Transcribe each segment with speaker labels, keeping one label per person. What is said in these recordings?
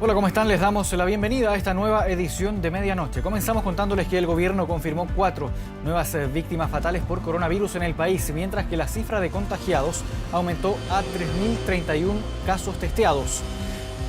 Speaker 1: Hola, ¿cómo están? Les damos la bienvenida a esta nueva edición de Medianoche. Comenzamos contándoles que el gobierno confirmó 4 nuevas víctimas fatales por coronavirus en el país, mientras que la cifra de contagiados aumentó a 3.031 casos testeados.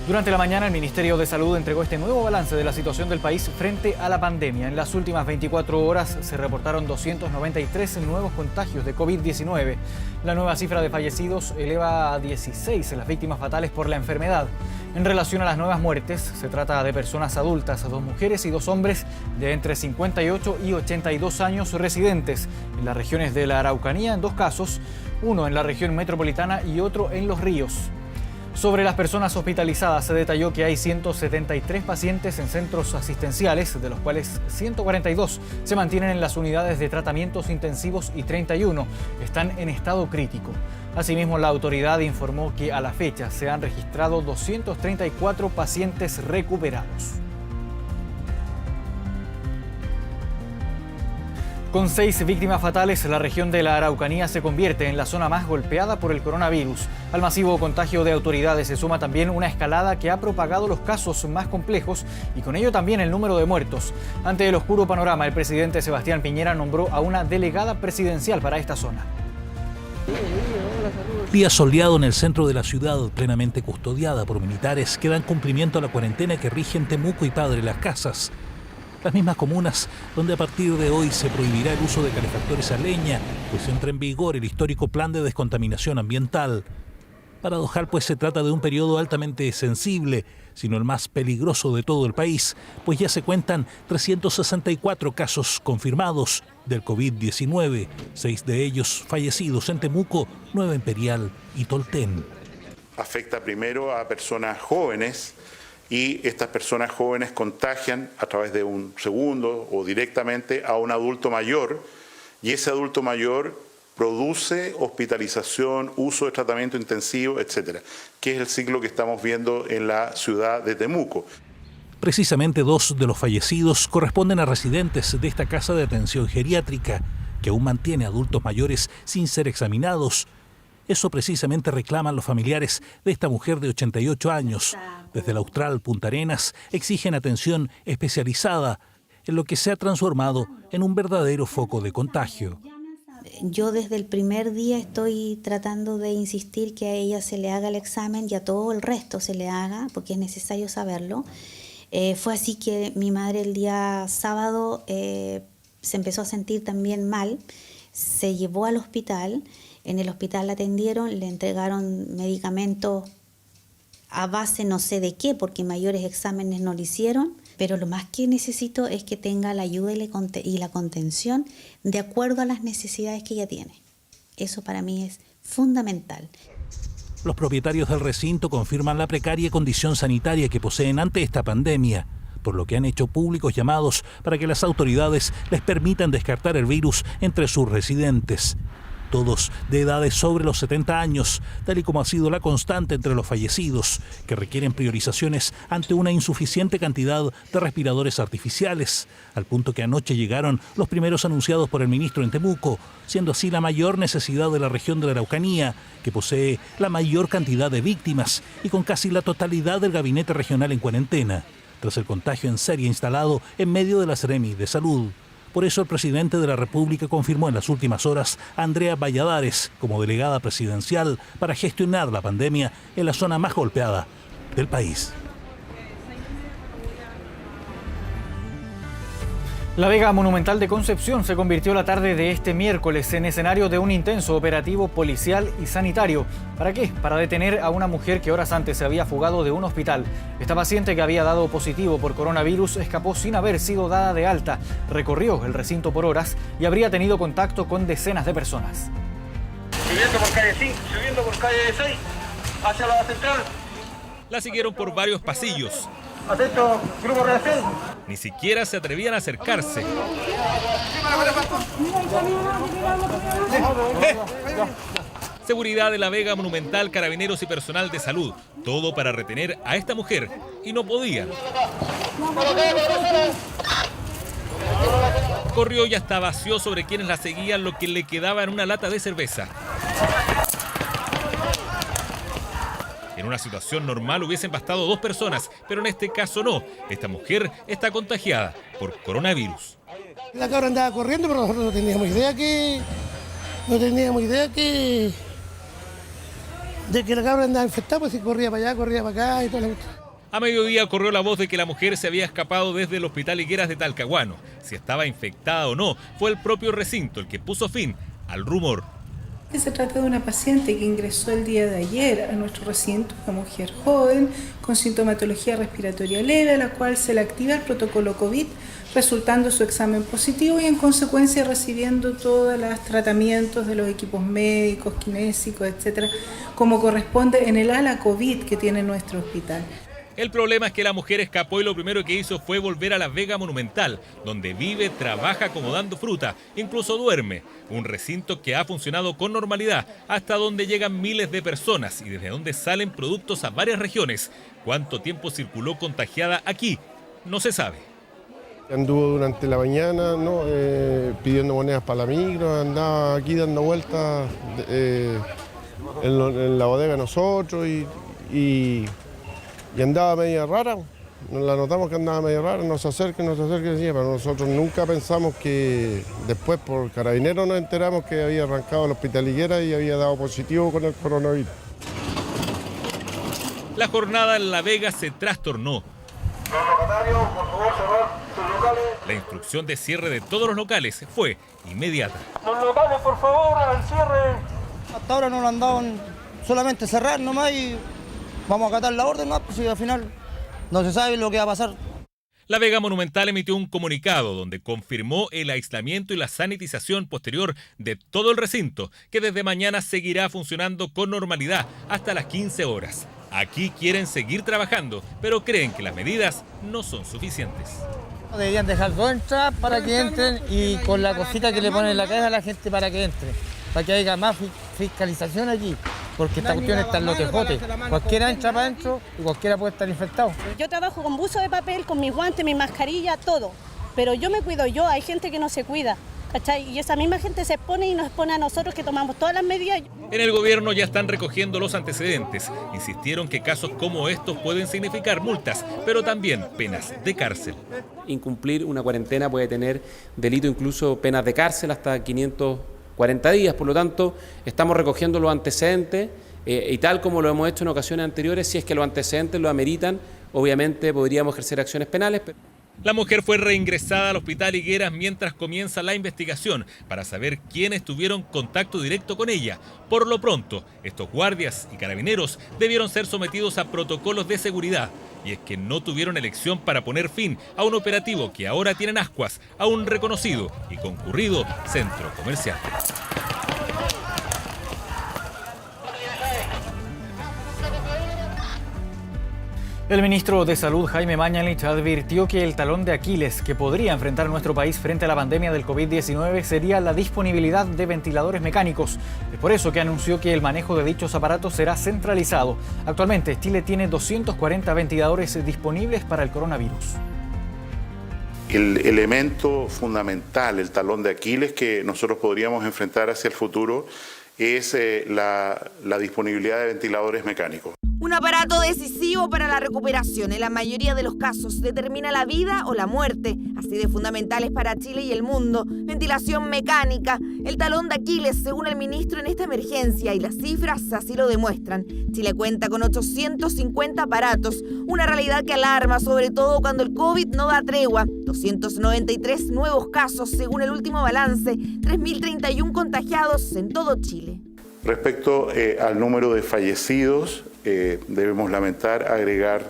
Speaker 1: Durante la mañana, el Ministerio de Salud entregó este nuevo balance de la situación del país frente a la pandemia. En las últimas 24 horas se reportaron 293 nuevos contagios de COVID-19. La nueva cifra de fallecidos eleva a 16 las víctimas fatales por la enfermedad. En relación a las nuevas muertes, se trata de personas adultas, 2 mujeres y 2 hombres de entre 58 y 82 años residentes en las regiones de la Araucanía, en 2 casos, uno en la región metropolitana y otro en Los Ríos. Sobre las personas hospitalizadas, se detalló que hay 173 pacientes en centros asistenciales, de los cuales 142 se mantienen en las unidades de tratamientos intensivos y 31 están en estado crítico. Asimismo, la autoridad informó que a la fecha se han registrado 234 pacientes recuperados. Con 6 víctimas fatales, la región de la Araucanía se convierte en la zona más golpeada por el coronavirus. Al masivo contagio de autoridades se suma también una escalada que ha propagado los casos más complejos y con ello también el número de muertos. Ante el oscuro panorama, el presidente Sebastián Piñera nombró a una delegada presidencial para esta zona.
Speaker 2: Día soleado en el centro de la ciudad, plenamente custodiada por militares que dan cumplimiento a la cuarentena que rige en Temuco y Padre Las Casas. Las mismas comunas donde a partir de hoy se prohibirá el uso de calefactores a leña, pues entra en vigor el histórico plan de descontaminación ambiental. Paradojal, pues se trata de un periodo altamente sensible, sino el más peligroso de todo el país, pues ya se cuentan 364 casos confirmados del COVID-19, 6 de ellos fallecidos en Temuco, Nueva Imperial y Tolten.
Speaker 3: Afecta primero a personas jóvenes, y estas personas jóvenes contagian a través de un segundo o directamente a un adulto mayor, y ese adulto mayor produce hospitalización, uso de tratamiento intensivo, etcétera, que es el ciclo que estamos viendo en la ciudad de Temuco.
Speaker 2: Precisamente 2 de los fallecidos corresponden a residentes de esta casa de atención geriátrica, que aún mantiene adultos mayores sin ser examinados. Eso precisamente reclaman los familiares de esta mujer de 88 años. Desde la Austral Punta Arenas exigen atención especializada en lo que se ha transformado en un verdadero foco de contagio.
Speaker 4: Yo desde el primer día estoy tratando de insistir que a ella se le haga el examen y a todo el resto se le haga, porque es necesario saberlo. Fue así que mi madre el día sábado se empezó a sentir también mal, se llevó al hospital. En el hospital la atendieron, le entregaron medicamentos a base no sé de qué, porque mayores exámenes no le hicieron, pero lo más que necesito es que tenga la ayuda y la contención de acuerdo a las necesidades que ella tiene. Eso para mí es fundamental.
Speaker 2: Los propietarios del recinto confirman la precaria condición sanitaria que poseen ante esta pandemia, por lo que han hecho públicos llamados para que las autoridades les permitan descartar el virus entre sus residentes. Todos de edades sobre los 70 años, tal y como ha sido la constante entre los fallecidos, que requieren priorizaciones ante una insuficiente cantidad de respiradores artificiales, al punto que anoche llegaron los primeros anunciados por el ministro en Temuco, siendo así la mayor necesidad de la región de la Araucanía, que posee la mayor cantidad de víctimas y con casi la totalidad del gabinete regional en cuarentena, tras el contagio en serie instalado en medio de la Seremi de Salud. Por eso el presidente de la República confirmó en las últimas horas a Andrea Valladares como delegada presidencial para gestionar la pandemia en la zona más golpeada del país.
Speaker 1: La Vega Monumental de Concepción se convirtió la tarde de este miércoles en escenario de un intenso operativo policial y sanitario. ¿Para qué? Para detener a una mujer que horas antes se había fugado de un hospital. Esta paciente, que había dado positivo por coronavirus, escapó sin haber sido dada de alta. Recorrió el recinto por horas y habría tenido contacto con decenas de personas.
Speaker 5: Subiendo por calle 5, subiendo por calle 6, hacia la central.
Speaker 6: La siguieron por varios pasillos.
Speaker 5: Atento, grupo reacción.
Speaker 6: Ni siquiera se atrevían a acercarse. Seguridad de la Vega Monumental, carabineros y personal de salud. Todo para retener a esta mujer. Y no podían. Corrió y hasta vació sobre quienes la seguían lo que le quedaba en una lata de cerveza. En una situación normal hubiesen bastado 2 personas, pero en este caso no. Esta mujer está contagiada por coronavirus.
Speaker 7: La cabra andaba corriendo, pero nosotros no teníamos idea de que la cabra andaba infectada, pues si corría para allá, corría para acá y todo lo.
Speaker 6: A mediodía corrió la voz de que la mujer se había escapado desde el Hospital Higueras de Talcahuano. Si estaba infectada o no, fue el propio recinto el que puso fin al rumor.
Speaker 8: Se trata de una paciente que ingresó el día de ayer a nuestro recinto, una mujer joven con sintomatología respiratoria leve, a la cual se le activa el protocolo COVID, resultando su examen positivo y en consecuencia recibiendo todos los tratamientos de los equipos médicos, kinésicos, etcétera, como corresponde en el ala COVID que tiene nuestro hospital.
Speaker 6: El problema es que la mujer escapó y lo primero que hizo fue volver a la Vega Monumental, donde vive, trabaja acomodando fruta, incluso duerme. Un recinto que ha funcionado con normalidad, hasta donde llegan miles de personas y desde donde salen productos a varias regiones. ¿Cuánto tiempo circuló contagiada aquí? No se sabe.
Speaker 7: Anduvo durante la mañana, ¿no? Pidiendo monedas para la micro, andaba aquí dando vueltas en la bodega de nosotros y andaba media rara. La notamos que andaba media rara, nos acerca, decía, pero nosotros nunca pensamos que después por Carabineros nos enteramos que había arrancado el Hospital Higueras y había dado positivo con el coronavirus.
Speaker 6: La jornada en La Vega se trastornó.
Speaker 5: Los locatarios, por favor, cerrar sus locales.
Speaker 6: La instrucción de cierre de todos los locales fue inmediata.
Speaker 5: Los locales, por favor, al cierre.
Speaker 9: Hasta ahora no lo han dado, solamente cerrar nomás y vamos a acatar la orden, ¿no? Pues si al final no se sabe lo que va a pasar.
Speaker 6: La Vega Monumental emitió un comunicado donde confirmó el aislamiento y la sanitización posterior de todo el recinto, que desde mañana seguirá funcionando con normalidad hasta las 15 horas. Aquí quieren seguir trabajando, pero creen que las medidas no son suficientes.
Speaker 9: Deberían dejar dos entradas para que entren y con la cosita que le ponen en la caja a la gente para que entre, para que haya más fiscalización aquí, porque esta cuestión está en los tejotes. Cualquiera entra para adentro y cualquiera puede estar infectado.
Speaker 10: Yo trabajo con buzo de papel, con mis guantes, mi mascarilla, todo, pero yo me cuido yo, hay gente que no se cuida, ¿cachai? Y esa misma gente se expone y nos expone a nosotros que tomamos todas las medidas.
Speaker 6: En el gobierno ya están recogiendo los antecedentes. Insistieron que casos como estos pueden significar multas, pero también penas de cárcel.
Speaker 11: Incumplir una cuarentena puede tener delito, incluso penas de cárcel hasta 540 días. Por lo tanto, estamos recogiendo los antecedentes y tal como lo hemos hecho en ocasiones anteriores, si es que los antecedentes lo ameritan, obviamente podríamos ejercer acciones penales.
Speaker 6: La mujer fue reingresada al Hospital Higueras mientras comienza la investigación para saber quiénes tuvieron contacto directo con ella. Por lo pronto, estos guardias y carabineros debieron ser sometidos a protocolos de seguridad. Y es que no tuvieron elección para poner fin a un operativo que ahora tiene en ascuas a un reconocido y concurrido centro comercial.
Speaker 1: El ministro de Salud, Jaime Mañalich, advirtió que el talón de Aquiles que podría enfrentar nuestro país frente a la pandemia del COVID-19 sería la disponibilidad de ventiladores mecánicos. Es por eso que anunció que el manejo de dichos aparatos será centralizado. Actualmente, Chile tiene 240 ventiladores disponibles para el coronavirus.
Speaker 3: El elemento fundamental, el talón de Aquiles que nosotros podríamos enfrentar hacia el futuro es la disponibilidad de ventiladores mecánicos.
Speaker 12: Un aparato decisivo para la recuperación. En la mayoría de los casos determina la vida o la muerte. Así de fundamentales para Chile y el mundo. Ventilación mecánica, el talón de Aquiles, según el ministro en esta emergencia, y las cifras así lo demuestran. Chile cuenta con 850 aparatos, una realidad que alarma, sobre todo cuando el COVID no da tregua. 293 nuevos casos, según el último balance, 3.031 contagiados en todo Chile.
Speaker 3: Respecto al número de fallecidos, debemos lamentar agregar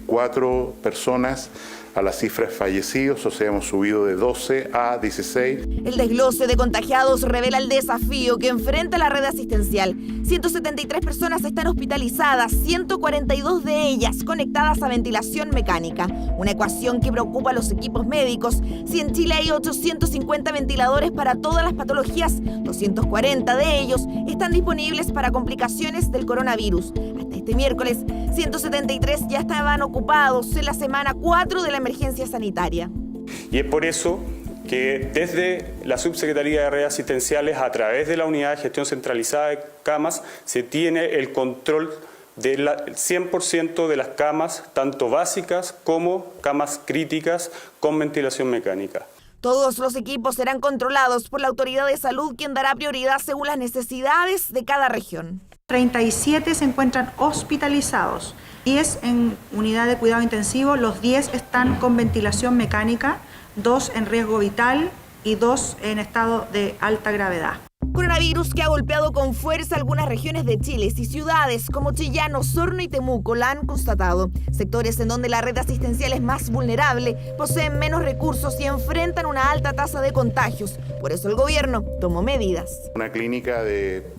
Speaker 3: 4 personas a la cifra de fallecidos, o sea, hemos subido de 12 a 16.
Speaker 12: El desglose de contagiados revela el desafío que enfrenta la red asistencial. 173 personas están hospitalizadas, 142 de ellas conectadas a ventilación mecánica. Una ecuación que preocupa a los equipos médicos. Si en Chile hay 850 ventiladores para todas las patologías, 240 de ellos están disponibles para complicaciones del coronavirus. Hasta este miércoles, 173 ya estaban ocupados en la semana 4 de la emergencia sanitaria.
Speaker 13: Y es por eso que desde la Subsecretaría de Redes Asistenciales, a través de la Unidad de Gestión Centralizada de Camas, se tiene el control del 100% de las camas, tanto básicas como camas críticas con ventilación mecánica.
Speaker 12: Todos los equipos serán controlados por la autoridad de salud, quien dará prioridad según las necesidades de cada región.
Speaker 8: 37 se encuentran hospitalizados, 10 en unidad de cuidado intensivo, los 10 están con ventilación mecánica, 2 en riesgo vital y 2 en estado de alta gravedad.
Speaker 12: Coronavirus que ha golpeado con fuerza algunas regiones de Chile y ciudades como Chillán, Osorno y Temuco la han constatado. Sectores en donde la red asistencial es más vulnerable, poseen menos recursos y enfrentan una alta tasa de contagios. Por eso el gobierno tomó medidas.
Speaker 3: Una clínica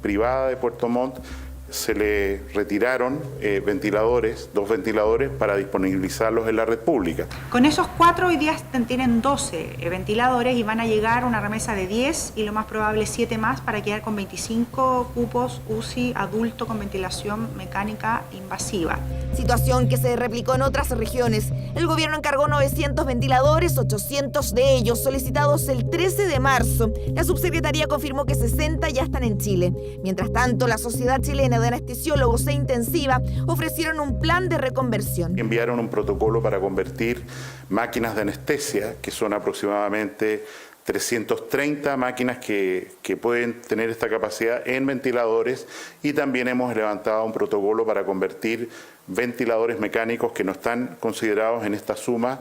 Speaker 3: privada de Puerto Montt se le retiraron ventiladores, 2 ventiladores para disponibilizarlos en la red pública.
Speaker 8: Con esos 4 hoy día tienen 12 ventiladores y van a llegar una remesa de 10 y lo más probable 7 más para quedar con 25 cupos UCI adulto con ventilación mecánica invasiva.
Speaker 12: Situación que se replicó en otras regiones. El gobierno encargó 900 ventiladores, 800 de ellos solicitados el 13 de marzo. La subsecretaría confirmó que 60 ya están en Chile. Mientras tanto, la Sociedad Chilena de Anestesiólogos e Intensiva ofrecieron un plan de reconversión.
Speaker 3: Enviaron un protocolo para convertir máquinas de anestesia, que son aproximadamente 330 máquinas que pueden tener esta capacidad, en ventiladores, y también hemos levantado un protocolo para convertir ventiladores mecánicos que no están considerados en esta suma,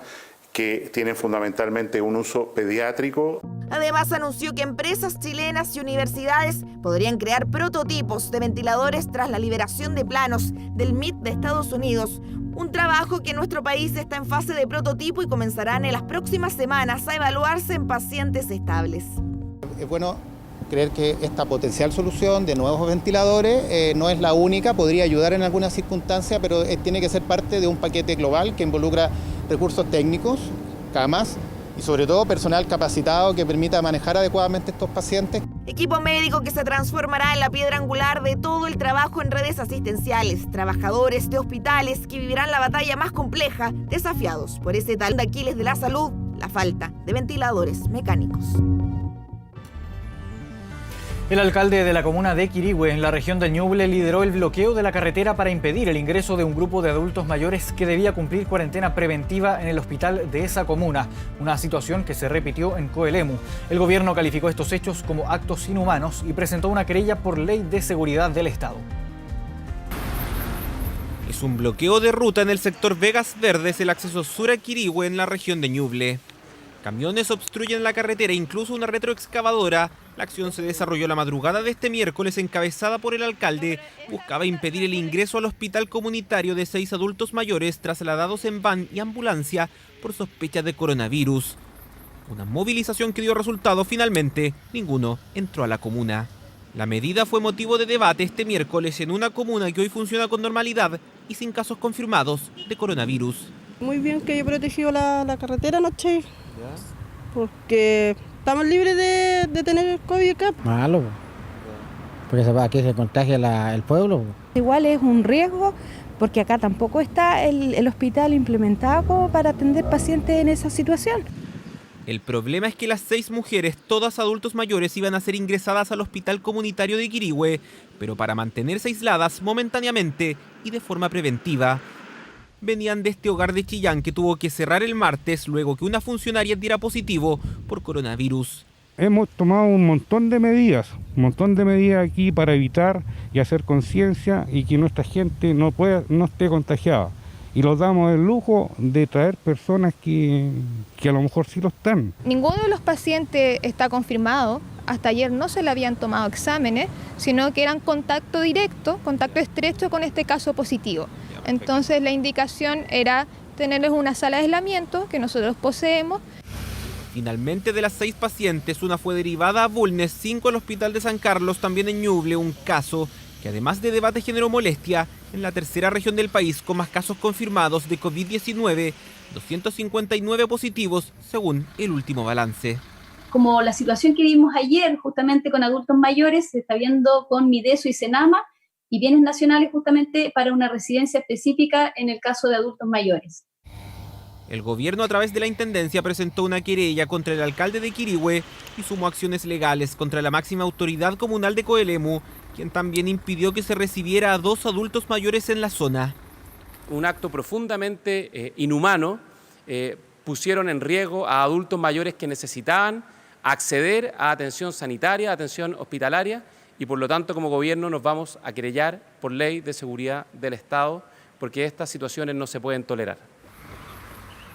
Speaker 3: que tienen fundamentalmente un uso pediátrico.
Speaker 12: Además, anunció que empresas chilenas y universidades podrían crear prototipos de ventiladores tras la liberación de planos del MIT de Estados Unidos. Un trabajo que en nuestro país está en fase de prototipo y comenzarán en las próximas semanas a evaluarse en pacientes estables.
Speaker 14: Es bueno creer que esta potencial solución de nuevos ventiladores no es la única, podría ayudar en algunas circunstancias, pero tiene que ser parte de un paquete global que involucra recursos técnicos, camas y sobre todo personal capacitado que permita manejar adecuadamente estos pacientes.
Speaker 12: Equipo médico que se transformará en la piedra angular de todo el trabajo en redes asistenciales, trabajadores de hospitales que vivirán la batalla más compleja, desafiados por ese talón de Aquiles de la salud, la falta de ventiladores mecánicos.
Speaker 1: El alcalde de la comuna de Quirihue, en la región del Ñuble, lideró el bloqueo de la carretera para impedir el ingreso de un grupo de adultos mayores que debía cumplir cuarentena preventiva en el hospital de esa comuna, una situación que se repitió en Coelemu. El gobierno calificó estos hechos como actos inhumanos y presentó una querella por ley de seguridad del Estado.
Speaker 15: Es un bloqueo de ruta en el sector Vegas Verdes, el acceso sur a Quirihue, en la región de Ñuble. Camiones obstruyen la carretera, incluso una retroexcavadora. La acción se desarrolló la madrugada de este miércoles, encabezada por el alcalde. Buscaba impedir el ingreso al hospital comunitario de 6 adultos mayores trasladados en van y ambulancia por sospecha de coronavirus. Una movilización que dio resultado. Finalmente, ninguno entró a la comuna. La medida fue motivo de debate este miércoles en una comuna que hoy funciona con normalidad y sin casos confirmados de coronavirus.
Speaker 16: Muy bien que haya protegido la carretera anoche, porque estamos libres de tener el COVID acá.
Speaker 17: Malo, porque aquí se contagia el pueblo.
Speaker 18: Igual es un riesgo, porque acá tampoco está el hospital implementado como para atender pacientes en esa situación.
Speaker 15: El problema es que las 6 mujeres, todas adultos mayores, iban a ser ingresadas al hospital comunitario de Quirihue, pero para mantenerse aisladas momentáneamente y de forma preventiva. Venían de este hogar de Chillán que tuvo que cerrar el martes luego que una funcionaria diera positivo por coronavirus.
Speaker 19: Hemos tomado un montón de medidas aquí para evitar y hacer conciencia y que nuestra gente no esté contagiada. Y los damos el lujo de traer personas que a lo mejor sí lo están.
Speaker 20: Ninguno de los pacientes está confirmado. Hasta ayer no se le habían tomado exámenes, sino que eran contacto directo, contacto estrecho con este caso positivo. Entonces la indicación era tenerles una sala de aislamiento que nosotros poseemos.
Speaker 15: Finalmente, de las 6 pacientes, una fue derivada a Bulnes, 5 al hospital de San Carlos, también en Ñuble, un caso que además de debate generó molestia en la tercera región del país con más casos confirmados de COVID-19, 259 positivos según el último balance.
Speaker 21: Como la situación que vimos ayer justamente con adultos mayores, se está viendo con Mideso y Senama, y bienes nacionales justamente para una residencia específica en el caso de adultos mayores.
Speaker 15: El gobierno, a través de la Intendencia, presentó una querella contra el alcalde de Quirihue y sumó acciones legales contra la máxima autoridad comunal de Coelemu, quien también impidió que se recibiera a 2 adultos mayores en la zona.
Speaker 11: Un acto profundamente inhumano. Pusieron en riesgo a adultos mayores que necesitaban acceder a atención sanitaria, atención hospitalaria, y por lo tanto como gobierno nos vamos a querellar por ley de seguridad del Estado, porque estas situaciones no se pueden tolerar.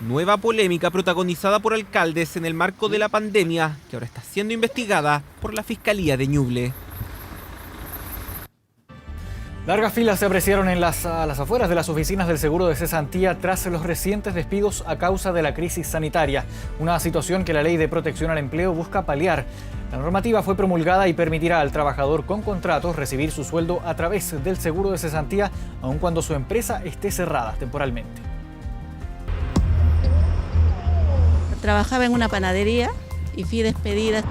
Speaker 15: Nueva polémica protagonizada por alcaldes en el marco de la pandemia, que ahora está siendo investigada por la Fiscalía de Ñuble.
Speaker 1: Largas filas se apreciaron a las afueras de las oficinas del seguro de cesantía tras los recientes despidos a causa de la crisis sanitaria, una situación que la Ley de Protección al Empleo busca paliar. La normativa fue promulgada y permitirá al trabajador con contratos recibir su sueldo a través del seguro de cesantía, aun cuando su empresa esté cerrada temporalmente.
Speaker 4: Trabajaba en una panadería y fui despedida.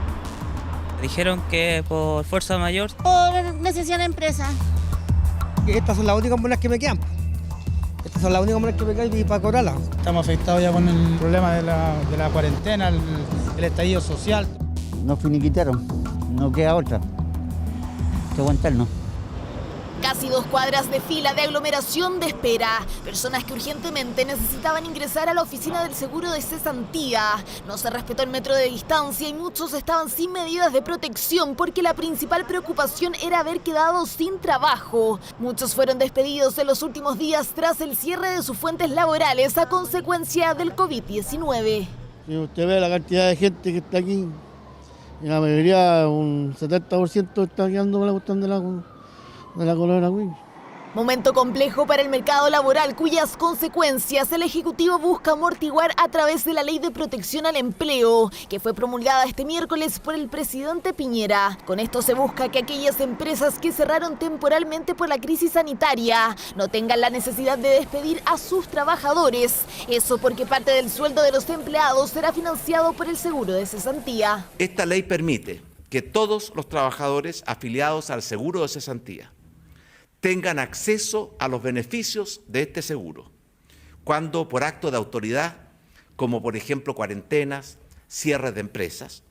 Speaker 22: Dijeron que por fuerza mayor.
Speaker 23: Por necesidad de empresa.
Speaker 24: Estas son las únicas monedas que me quedan. Estas son las únicas monedas que me quedan y para cobrarlas. Estamos afectados ya con el problema de la cuarentena, el estallido social.
Speaker 17: Nos finiquitaron, no queda otra que aguantarnos.
Speaker 12: Casi 2 cuadras de fila de aglomeración de espera. Personas que urgentemente necesitaban ingresar a la oficina del seguro de cesantía. No se respetó el metro de distancia y muchos estaban sin medidas de protección porque la principal preocupación era haber quedado sin trabajo. Muchos fueron despedidos en los últimos días tras el cierre de sus fuentes laborales a consecuencia del COVID-19.
Speaker 25: Si usted ve la cantidad de gente que está aquí, la mayoría, un 70% está quedando con la cuestión de la coronavirus.
Speaker 12: Momento complejo para el mercado laboral, cuyas consecuencias el Ejecutivo busca amortiguar a través de la Ley de Protección al Empleo, que fue promulgada este miércoles por el presidente Piñera. Con esto se busca que aquellas empresas que cerraron temporalmente por la crisis sanitaria no tengan la necesidad de despedir a sus trabajadores. Eso porque parte del sueldo de los empleados será financiado por el seguro de cesantía.
Speaker 26: Esta ley permite que todos los trabajadores afiliados al seguro de cesantía tengan acceso a los beneficios de este seguro, cuando por acto de autoridad, como por ejemplo cuarentenas, cierres de empresas,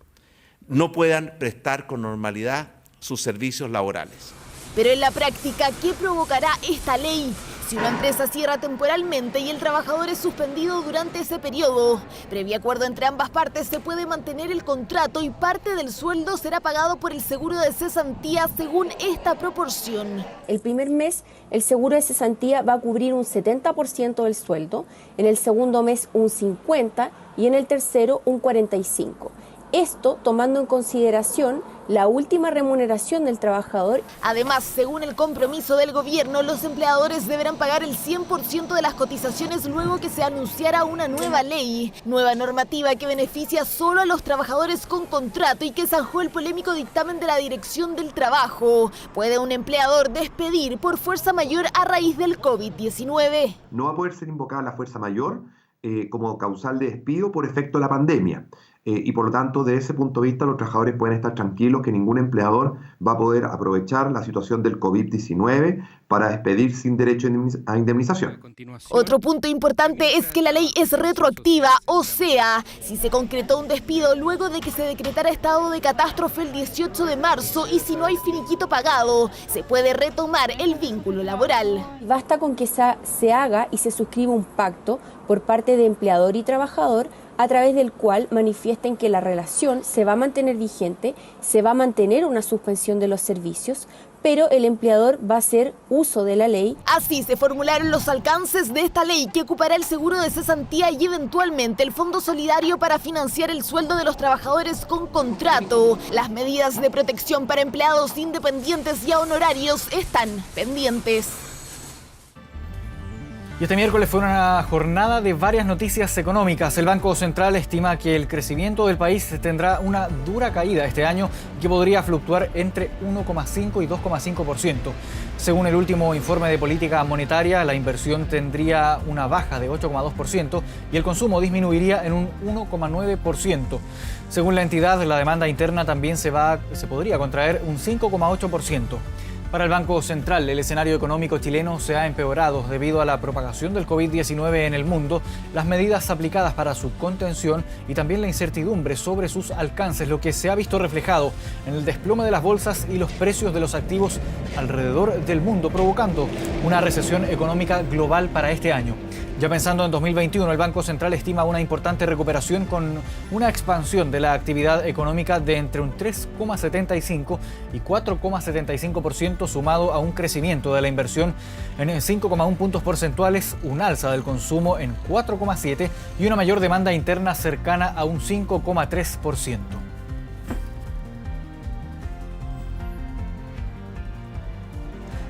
Speaker 26: no puedan prestar con normalidad sus servicios laborales.
Speaker 12: Pero en la práctica, ¿qué provocará esta ley? Si una empresa cierra temporalmente y el trabajador es suspendido durante ese periodo, previo acuerdo entre ambas partes, se puede mantener el contrato y parte del sueldo será pagado por el seguro de cesantía según esta proporción.
Speaker 27: El primer mes, el seguro de cesantía va a cubrir un 70% del sueldo, en el segundo mes un 50% y en el tercero un 45%. Esto tomando en consideración la última remuneración del trabajador.
Speaker 12: Además, según el compromiso del gobierno, los empleadores deberán pagar el 100% de las cotizaciones luego que se anunciara una nueva ley. Nueva normativa que beneficia solo a los trabajadores con contrato y que zanjó el polémico dictamen de la Dirección del Trabajo. ¿Puede un empleador despedir por fuerza mayor a raíz del COVID-19?
Speaker 28: No va a poder ser invocada la fuerza mayor como causal de despido por efecto de la pandemia. Y por lo tanto, desde ese punto de vista, los trabajadores pueden estar tranquilos que ningún empleador va a poder aprovechar la situación del COVID-19 para despedir sin derecho a indemnización.
Speaker 12: Otro punto importante es que la ley es retroactiva, o sea, si se concretó un despido luego de que se decretara estado de catástrofe el 18 de marzo y si no hay finiquito pagado, se puede retomar el vínculo laboral.
Speaker 27: Basta con que se haga y se suscriba un pacto por parte de empleador y trabajador a través del cual manifiesten que la relación se va a mantener vigente, se va a mantener una suspensión de los servicios, pero el empleador va a hacer uso de la ley.
Speaker 12: Así se formularon los alcances de esta ley que ocupará el seguro de cesantía y eventualmente el Fondo Solidario para financiar el sueldo de los trabajadores con contrato. Las medidas de protección para empleados independientes y a honorarios están pendientes.
Speaker 1: Y este miércoles fue una jornada de varias noticias económicas. El Banco Central estima que el crecimiento del país tendrá una dura caída este año que podría fluctuar entre 1,5 y 2,5%. Según el último informe de política monetaria, la inversión tendría una baja de 8,2% y el consumo disminuiría en un 1,9%. Según la entidad, la demanda interna también se podría contraer un 5,8%. Para el Banco Central, el escenario económico chileno se ha empeorado debido a la propagación del COVID-19 en el mundo, las medidas aplicadas para su contención y también la incertidumbre sobre sus alcances, lo que se ha visto reflejado en el desplome de las bolsas y los precios de los activos alrededor del mundo, provocando una recesión económica global para este año. Ya pensando en 2021, el Banco Central estima una importante recuperación con una expansión de la actividad económica de entre un 3,75 y 4,75%, sumado a un crecimiento de la inversión en 5,1 puntos porcentuales, un alza del consumo en 4,7 y una mayor demanda interna cercana a un 5,3%.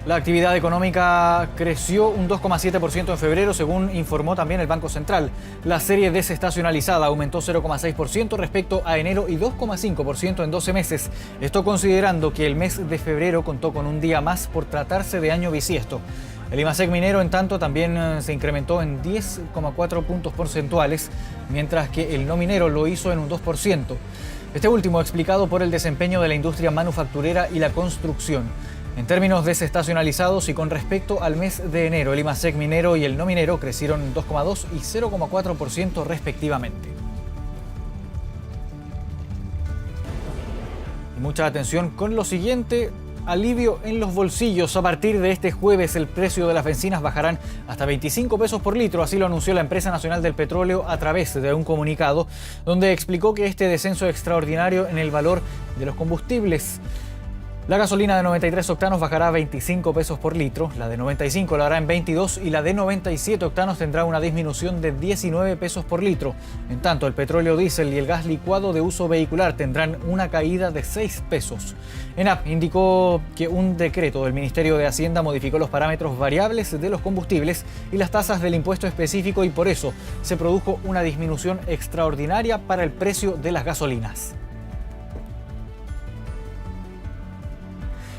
Speaker 1: La actividad económica creció un 2,7% en febrero, según informó también el Banco Central. La serie desestacionalizada aumentó 0,6% respecto a enero y 2,5% en 12 meses. Esto considerando que el mes de febrero contó con un día más por tratarse de año bisiesto. El IMASEC minero, en tanto, también se incrementó en 10,4 puntos porcentuales, mientras que el no minero lo hizo en un 2%. Este último explicado por el desempeño de la industria manufacturera y la construcción. En términos desestacionalizados y con respecto al mes de enero, el IMASEC minero y el no minero crecieron 2,2 y 0,4% respectivamente. Y mucha atención con lo siguiente: alivio en los bolsillos. A partir de este jueves, el precio de las bencinas bajarán hasta 25 pesos por litro. Así lo anunció la Empresa Nacional del Petróleo a través de un comunicado donde explicó que este descenso extraordinario en el valor de los combustibles. La gasolina de 93 octanos bajará a 25 pesos por litro, la de 95 lo hará en 22 y la de 97 octanos tendrá una disminución de 19 pesos por litro. En tanto, el petróleo diésel y el gas licuado de uso vehicular tendrán una caída de 6 pesos. ENAP indicó que un decreto del Ministerio de Hacienda modificó los parámetros variables de los combustibles y las tasas del impuesto específico, y por eso se produjo una disminución extraordinaria para el precio de las gasolinas.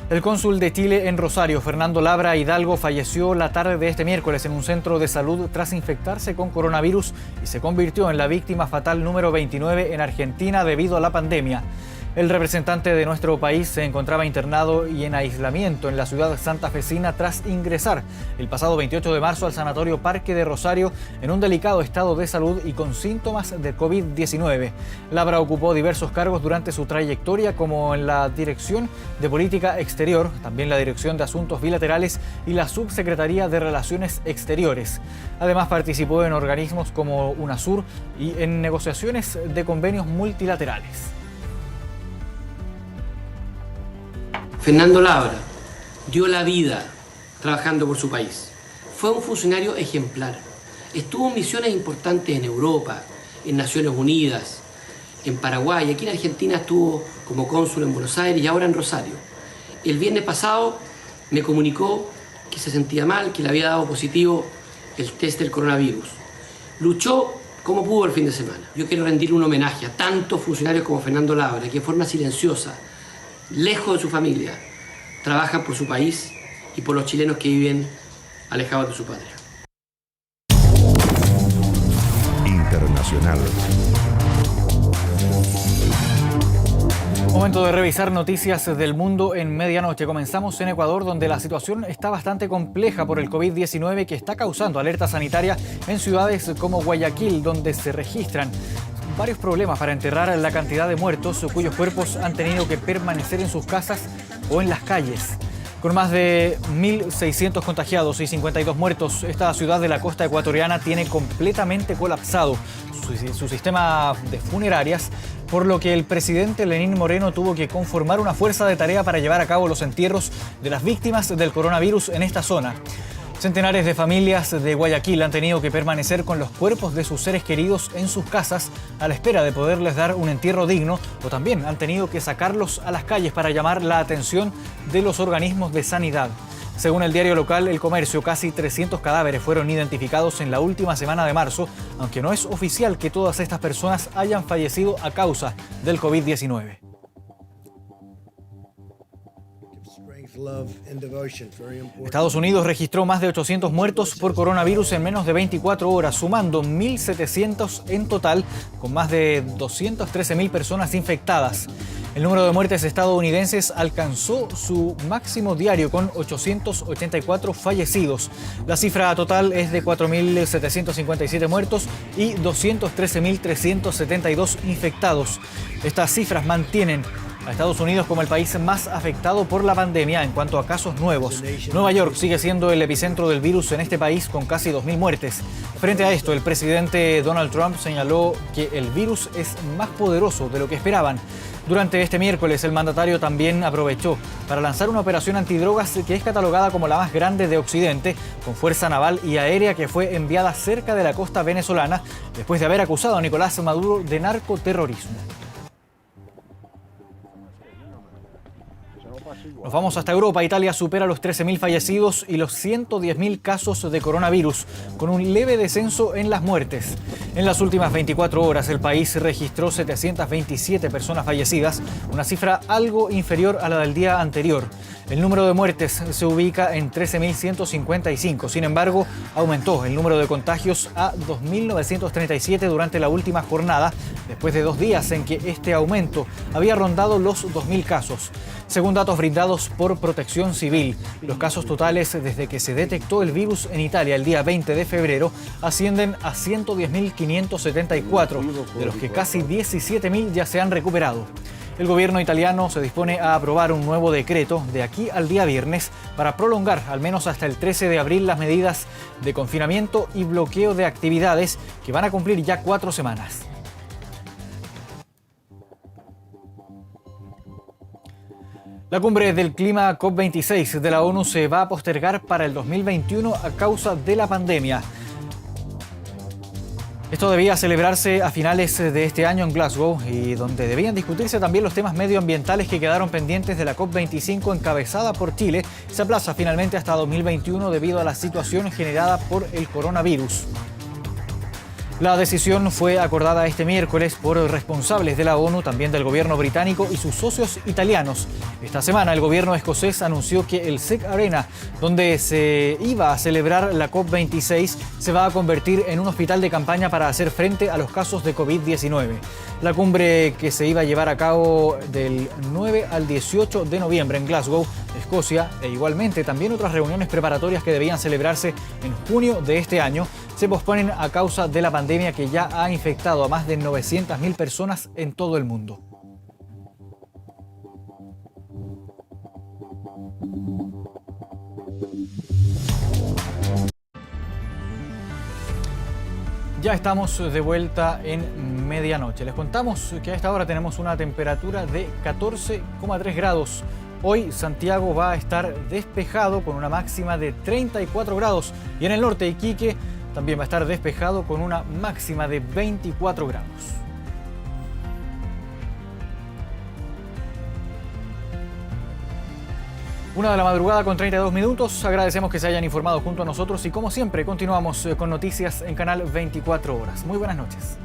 Speaker 1: El cónsul de Chile en Rosario, Fernando Labra Hidalgo, falleció la tarde de este miércoles en un centro de salud tras infectarse con coronavirus y se convirtió en la víctima fatal número 29 en Argentina debido a la pandemia. El representante de nuestro país se encontraba internado y en aislamiento en la ciudad santafesina tras ingresar el pasado 28 de marzo al Sanatorio Parque de Rosario en un delicado estado de salud y con síntomas de COVID-19. Labra ocupó diversos cargos durante su trayectoria, como en la Dirección de Política Exterior, también la Dirección de Asuntos Bilaterales y la Subsecretaría de Relaciones Exteriores. Además, participó en organismos como UNASUR y en negociaciones de convenios multilaterales.
Speaker 2: Fernando Labra dio la vida trabajando por su país. Fue un funcionario ejemplar. Estuvo en misiones importantes en Europa, en Naciones Unidas, en Paraguay. Aquí en Argentina estuvo como cónsul en Buenos Aires y ahora en Rosario. El viernes pasado me comunicó que se sentía mal, que le había dado positivo el test del coronavirus. Luchó como pudo el fin de semana. Yo quiero rendirle un homenaje a tantos funcionarios como Fernando Labra, que de forma silenciosa, lejos de su familia, trabajan por su país y por los chilenos que viven alejados de su patria.
Speaker 5: Internacional.
Speaker 1: Momento de revisar noticias del mundo en medianoche. Comenzamos en Ecuador, donde la situación está bastante compleja por el COVID-19, que está causando alerta sanitaria en ciudades como Guayaquil, donde se registran varios problemas para enterrar la cantidad de muertos cuyos cuerpos han tenido que permanecer en sus casas o en las calles. Con más de 1.600 contagiados y 52 muertos, esta ciudad de la costa ecuatoriana tiene completamente colapsado su sistema de funerarias, por lo que el presidente Lenín Moreno tuvo que conformar una fuerza de tarea para llevar a cabo los entierros de las víctimas del coronavirus en esta zona. Centenares de familias de Guayaquil han tenido que permanecer con los cuerpos de sus seres queridos en sus casas a la espera de poderles dar un entierro digno, o también han tenido que sacarlos a las calles para llamar la atención de los organismos de sanidad. Según el diario local El Comercio, casi 300 cadáveres fueron identificados en la última semana de marzo, aunque no es oficial que todas estas personas hayan fallecido a causa del COVID-19. Estados Unidos registró más de 800 muertos por coronavirus en menos de 24 horas, sumando 1.700 en total, con más de 213.000 personas infectadas. El número de muertes estadounidenses alcanzó su máximo diario con 884 fallecidos. La cifra total es de 4.757 muertos y 213.372 infectados. Estas cifras mantienen a Estados Unidos como el país más afectado por la pandemia en cuanto a casos nuevos. Nueva York sigue siendo el epicentro del virus en este país con casi 2.000 muertes. Frente a esto, el presidente Donald Trump señaló que el virus es más poderoso de lo que esperaban. Durante este miércoles, el mandatario también aprovechó para lanzar una operación antidrogas que es catalogada como la más grande de Occidente, con fuerza naval y aérea que fue enviada cerca de la costa venezolana después de haber acusado a Nicolás Maduro de narcoterrorismo. Nos vamos hasta Europa. Italia supera los 13.000 fallecidos y los 110.000 casos de coronavirus, con un leve descenso en las muertes. En las últimas 24 horas, el país registró 727 personas fallecidas, una cifra algo inferior a la del día anterior. El número de muertes se ubica en 13.155. Sin embargo, aumentó el número de contagios a 2.937 durante la última jornada, después de 2 días en que este aumento había rondado los 2.000 casos. Según datos brindados por Protección Civil, los casos totales desde que se detectó el virus en Italia el día 20 de febrero ascienden a 110.574, de los que casi 17.000 ya se han recuperado. El gobierno italiano se dispone a aprobar un nuevo decreto de aquí al día viernes para prolongar al menos hasta el 13 de abril las medidas de confinamiento y bloqueo de actividades que van a cumplir ya 4 semanas. La cumbre del clima COP26 de la ONU se va a postergar para el 2021 a causa de la pandemia. Esto debía celebrarse a finales de este año en Glasgow y donde debían discutirse también los temas medioambientales que quedaron pendientes de la COP25 encabezada por Chile. Se aplaza finalmente hasta 2021 debido a la situación generada por el coronavirus. La decisión fue acordada este miércoles por responsables de la ONU, también del gobierno británico y sus socios italianos. Esta semana el gobierno escocés anunció que el SEC Arena, donde se iba a celebrar la COP26, se va a convertir en un hospital de campaña para hacer frente a los casos de COVID-19. La cumbre, que se iba a llevar a cabo del 9 al 18 de noviembre en Glasgow, Escocia, e igualmente también otras reuniones preparatorias que debían celebrarse en junio de este año, se posponen a causa de la pandemia que ya ha infectado a más de 900.000 personas en todo el mundo. Ya estamos de vuelta en medianoche. Les contamos que a esta hora tenemos una temperatura de 14,3 grados. Hoy Santiago va a estar despejado con una máxima de 34 grados y en el norte Iquique también va a estar despejado con una máxima de 24 grados. Una de la madrugada con 32 minutos. Agradecemos que se hayan informado junto a nosotros y como siempre continuamos con noticias en Canal 24 Horas. Muy buenas noches.